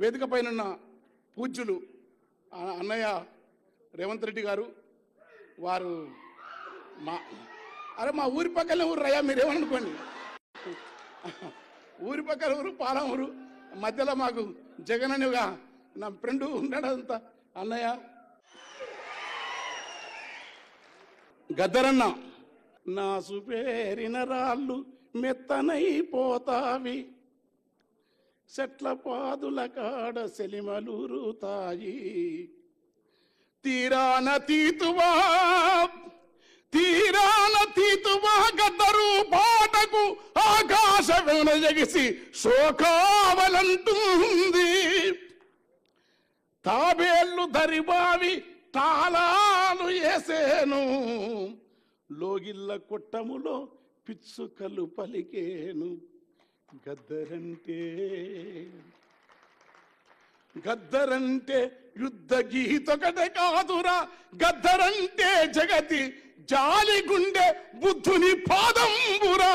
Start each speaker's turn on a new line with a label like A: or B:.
A: వేదిక పైన పూజ్యులు అన్నయ్య రేవంత్ రెడ్డి గారు వారు మా ఊరి పక్కనే ఊరు రయ్యా, మీరేమనుకోండి. ఊరి పక్కన ఊరు పాలమూరు, మధ్యలో మాకు జగన్ అనిగా నా ఫ్రెండ్ ఉన్నాడంతా అన్నయ్య. గద్దరన్న, నా సుపేరిన రాళ్ళు మెత్తనైపోతావి, చెట్ల పాదుల కాడ సెలిమలూరుతాయి, తీరాన తీతువా గద్దరు పాటకు ఆకాశమున ఎగిసి శోకావలంటుంది, తాబేళ్లు దరిబావి తాళాలు వేసేను, లోగిళ్ళ కొట్టములో పిచ్చుకలు పలికేను. గద్దరంటే యుద్ధ గీతొకటే కాదురా, గద్దరంటే జగతి జాలి గుండె బుద్ధుని పాదంబురా.